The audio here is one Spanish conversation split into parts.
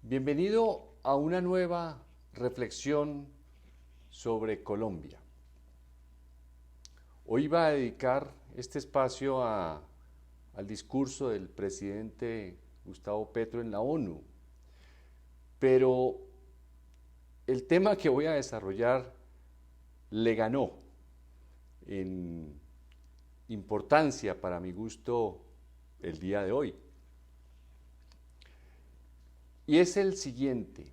Bienvenido a una nueva reflexión sobre Colombia. Hoy va a dedicar este espacio al discurso del presidente Gustavo Petro en la ONU, pero el tema que voy a desarrollar le ganó en importancia para mi gusto el día de hoy. Y es el siguiente.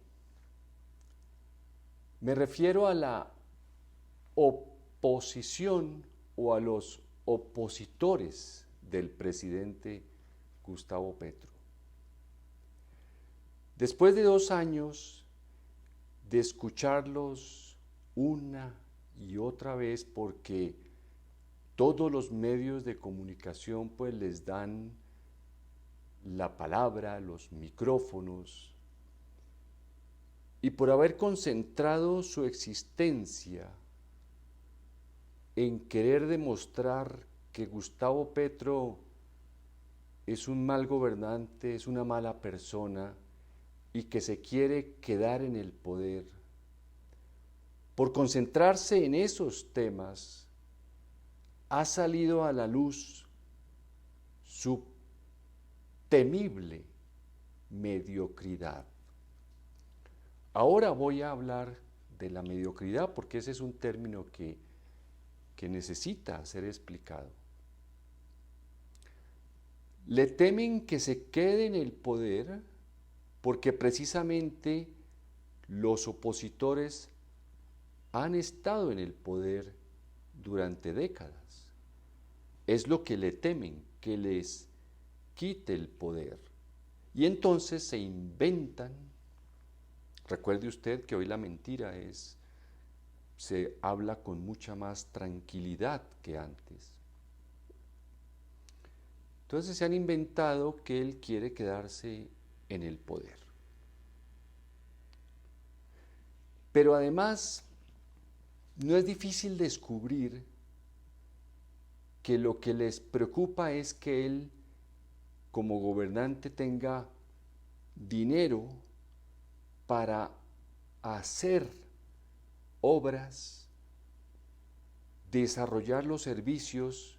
Me refiero a la oposición o a los opositores del presidente Gustavo Petro. Después de 2 años de escucharlos una y otra vez, porque todos los medios de comunicación pues les dan la palabra, los micrófonos, y por haber concentrado su existencia en querer demostrar que Gustavo Petro es un mal gobernante, es una mala persona y que se quiere quedar en el poder, por concentrarse en esos temas, ha salido a la luz su temible mediocridad. Ahora voy a hablar de la mediocridad porque ese es un término que necesita ser explicado. Le temen que se quede en el poder porque precisamente los opositores han estado en el poder durante décadas. Es lo que le temen, que les quite el poder. Y entonces se inventan. Recuerde usted que hoy la mentira se habla con mucha más tranquilidad que antes. Entonces se han inventado que él quiere quedarse en el poder. Pero además, no es difícil descubrir que lo que les preocupa es que él, como gobernante, tenga dinero para hacer obras, desarrollar los servicios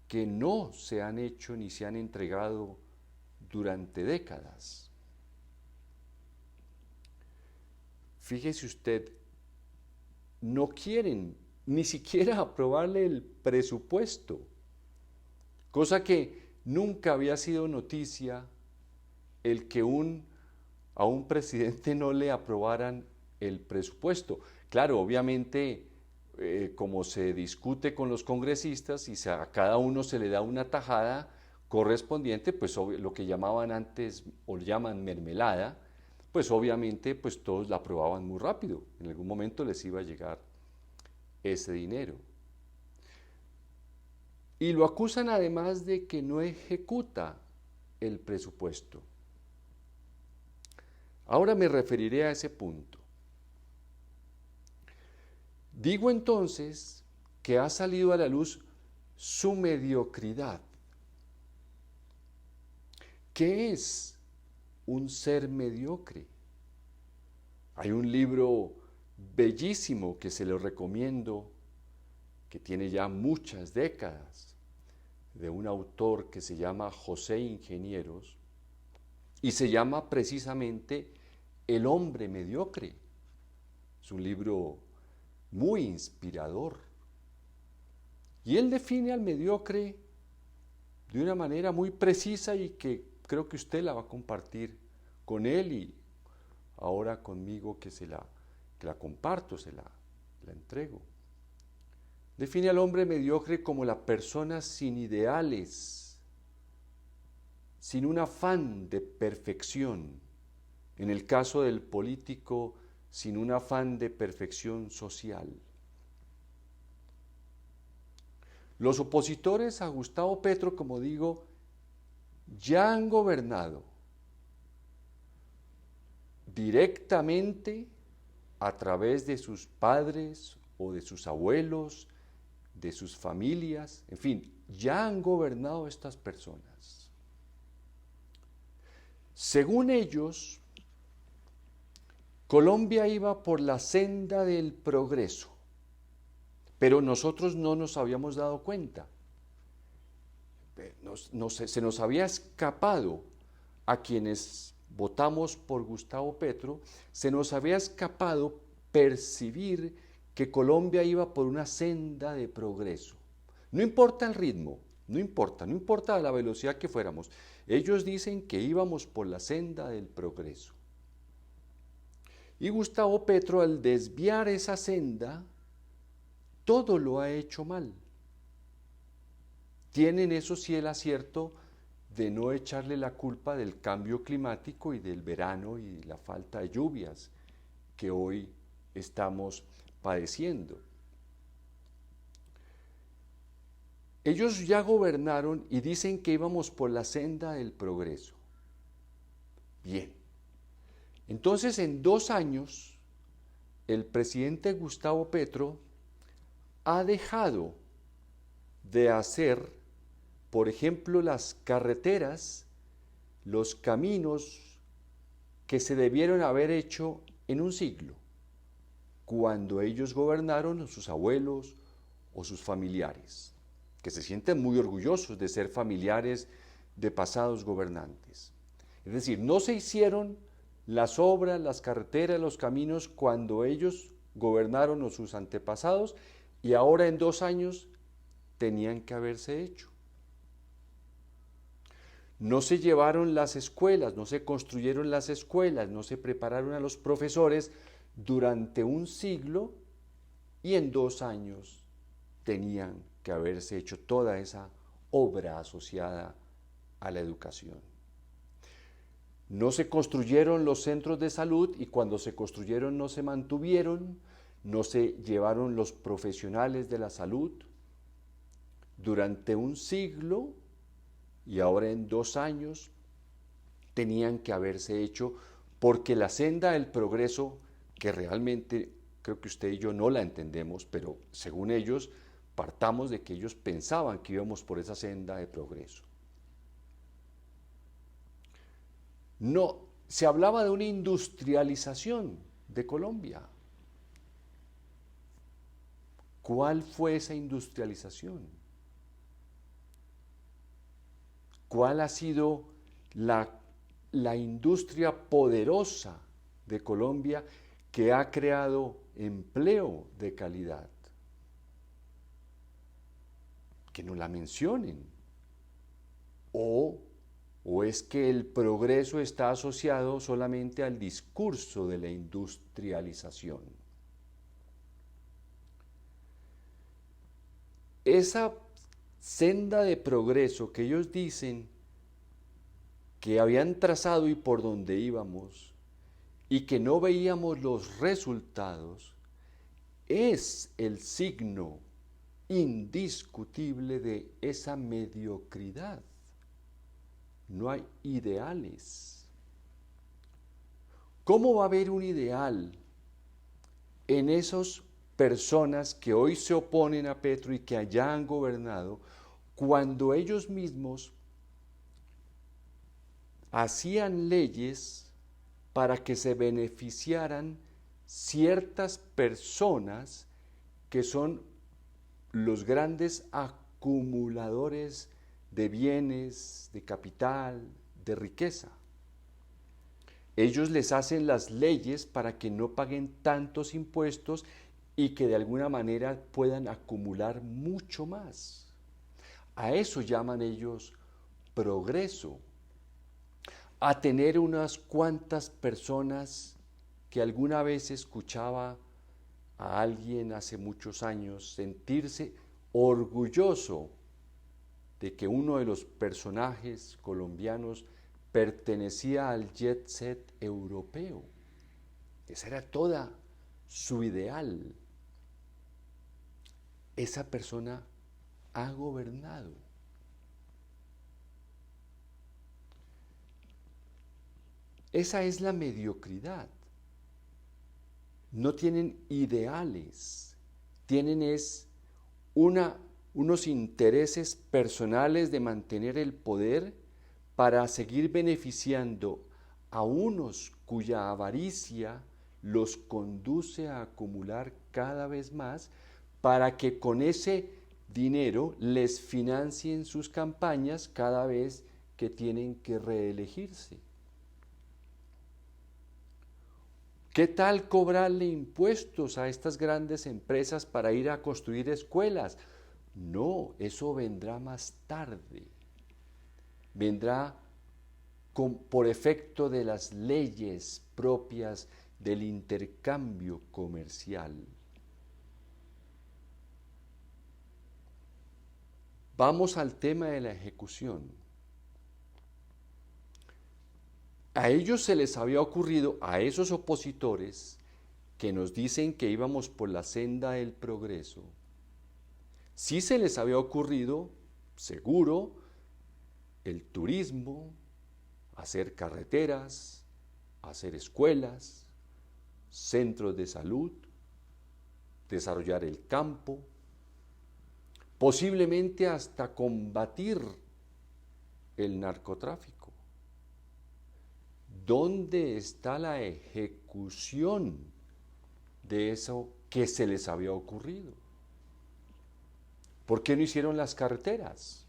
que no se han hecho ni se han entregado durante décadas. Fíjese usted, no quieren ni siquiera aprobarle el presupuesto, cosa que nunca había sido noticia el que a un presidente no le aprobaran el presupuesto. Claro, obviamente, como se discute con los congresistas y a cada uno se le da una tajada correspondiente, pues lo que llamaban antes o llaman mermelada, pues obviamente pues todos la aprobaban muy rápido. En algún momento les iba a llegar ese dinero. Y lo acusan además de que no ejecuta el presupuesto. Ahora me referiré a ese punto. Digo entonces que ha salido a la luz su mediocridad. ¿Qué es un ser mediocre? Hay un libro bellísimo que se lo recomiendo, que tiene ya muchas décadas, de un autor que se llama José Ingenieros, y se llama precisamente El hombre mediocre. Es un libro muy inspirador. Y él define al mediocre de una manera muy precisa y que creo que usted la va a compartir con él y ahora conmigo que la comparto, la entrego. Define al hombre mediocre como la persona sin ideales, sin un afán de perfección. En el caso del político, sin un afán de perfección social. Los opositores a Gustavo Petro, como digo, ya han gobernado directamente a través de sus padres o de sus abuelos, de sus familias, en fin, ya han gobernado estas personas. Según ellos, Colombia iba por la senda del progreso, pero nosotros no nos habíamos dado cuenta. Se nos había escapado a quienes votamos por Gustavo Petro, se nos había escapado percibir que Colombia iba por una senda de progreso. No importa el ritmo, no importa la velocidad que fuéramos. Ellos dicen que íbamos por la senda del progreso. Y Gustavo Petro, al desviar esa senda, todo lo ha hecho mal. Tienen, eso sí, el acierto de no echarle la culpa del cambio climático y del verano y la falta de lluvias que hoy estamos padeciendo. Ellos ya gobernaron y dicen que íbamos por la senda del progreso. Bien, entonces en 2 años el presidente Gustavo Petro ha dejado de hacer, por ejemplo, las carreteras, los caminos que se debieron haber hecho en un siglo, cuando ellos gobernaron, o sus abuelos o sus familiares, que se sienten muy orgullosos de ser familiares de pasados gobernantes. Es decir, no se hicieron las obras, las carreteras, los caminos cuando ellos gobernaron o sus antepasados, y ahora en 2 años tenían que haberse hecho. No se llevaron las escuelas, no se construyeron las escuelas, no se prepararon a los profesores durante un siglo, y en 2 años tenían que haberse hecho toda esa obra asociada a la educación. No se construyeron los centros de salud, y cuando se construyeron no se mantuvieron, no se llevaron los profesionales de la salud durante un siglo, y ahora en 2 años tenían que haberse hecho, porque la senda del progreso, que realmente creo que usted y yo no la entendemos, pero según ellos, partamos de que ellos pensaban que íbamos por esa senda de progreso. No, se hablaba de una industrialización de Colombia. ¿Cuál fue esa industrialización? ¿Cuál ha sido la industria poderosa de Colombia que ha creado empleo de calidad? Que no la mencionen. ¿O es que el progreso está asociado solamente al discurso de la industrialización? Esa senda de progreso que ellos dicen que habían trazado y por donde íbamos, y que no veíamos los resultados, es el signo indiscutible de esa mediocridad. No hay ideales. ¿Cómo va a haber un ideal en esas personas que hoy se oponen a Petro y que allá han gobernado, cuando ellos mismos hacían leyes para que se beneficiaran ciertas personas que son los grandes acumuladores de bienes, de capital, de riqueza? Ellos les hacen las leyes para que no paguen tantos impuestos y que de alguna manera puedan acumular mucho más. A eso llaman ellos progreso. A tener unas cuantas personas, que alguna vez escuchaba a alguien hace muchos años sentirse orgulloso de que uno de los personajes colombianos pertenecía al jet set europeo. Esa era toda su ideal. Esa persona ha gobernado. Esa es la mediocridad. No tienen ideales, tienen unos intereses personales de mantener el poder para seguir beneficiando a unos cuya avaricia los conduce a acumular cada vez más para que con ese dinero les financien sus campañas cada vez que tienen que reelegirse. ¿Qué tal cobrarle impuestos a estas grandes empresas para ir a construir escuelas? No, eso vendrá más tarde. Vendrá por efecto de las leyes propias del intercambio comercial. Vamos al tema de la ejecución. A ellos se les había ocurrido, a esos opositores que nos dicen que íbamos por la senda del progreso, sí se les había ocurrido, seguro, el turismo, hacer carreteras, hacer escuelas, centros de salud, desarrollar el campo, posiblemente hasta combatir el narcotráfico. ¿Dónde está la ejecución de eso que se les había ocurrido? ¿Por qué no hicieron las carreteras?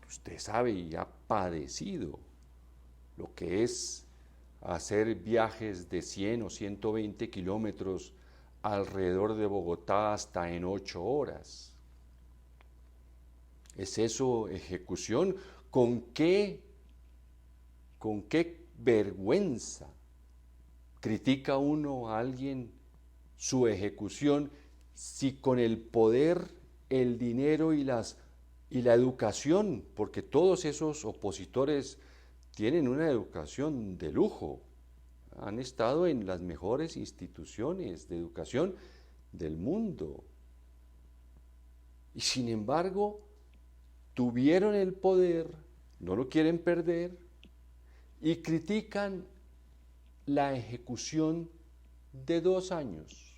Usted sabe y ha padecido lo que es hacer viajes de 100 o 120 kilómetros alrededor de Bogotá hasta en 8 horas. ¿Es eso ejecución? ¿Con qué vergüenza critica uno a alguien su ejecución si con el poder, el dinero y la educación, porque todos esos opositores tienen una educación de lujo, han estado en las mejores instituciones de educación del mundo, y sin embargo tuvieron el poder, no lo quieren perder, y critican la ejecución de 2 años.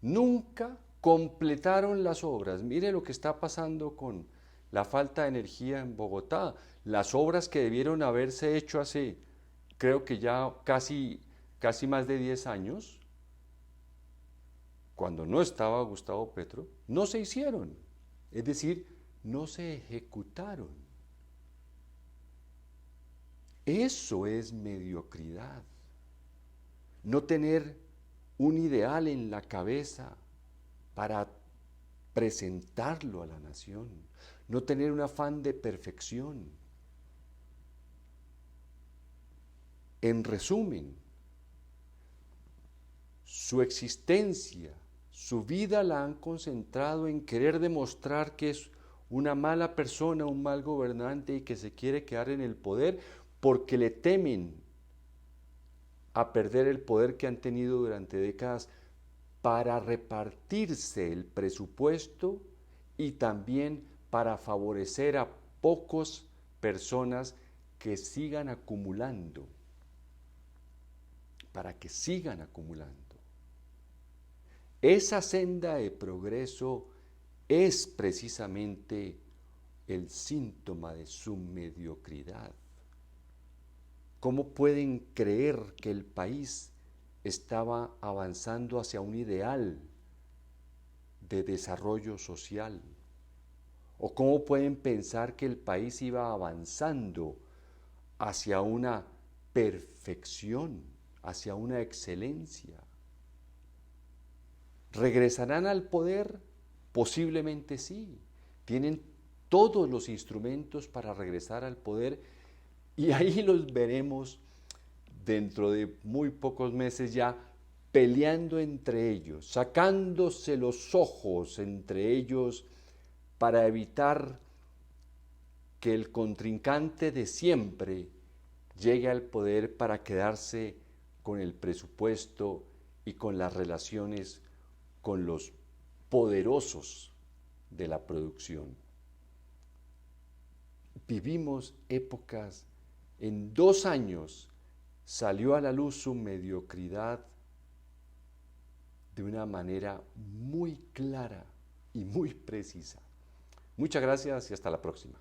Nunca completaron las obras. Mire lo que está pasando con la falta de energía en Bogotá. Las obras que debieron haberse hecho hace, creo que ya casi más de 10 años, cuando no estaba Gustavo Petro, no se hicieron. Es decir, no se ejecutaron. Eso es mediocridad. No tener un ideal en la cabeza para presentarlo a la nación. No tener un afán de perfección. En resumen, su existencia, su vida la han concentrado en querer demostrar que es una mala persona, un mal gobernante y que se quiere quedar en el poder porque le temen a perder el poder que han tenido durante décadas para repartirse el presupuesto y también para favorecer a pocas personas que sigan acumulando, para que sigan acumulando. Esa senda de progreso es precisamente el síntoma de su mediocridad. ¿Cómo pueden creer que el país estaba avanzando hacia un ideal de desarrollo social? ¿O cómo pueden pensar que el país iba avanzando hacia una perfección, hacia una excelencia? ¿Regresarán al poder? Posiblemente sí. Tienen todos los instrumentos para regresar al poder y ahí los veremos dentro de muy pocos meses ya peleando entre ellos, sacándose los ojos entre ellos para evitar que el contrincante de siempre llegue al poder para quedarse con el presupuesto y con las relaciones con los poderosos de la producción. Vivimos épocas, en 2 años salió a la luz su mediocridad de una manera muy clara y muy precisa. Muchas gracias y hasta la próxima.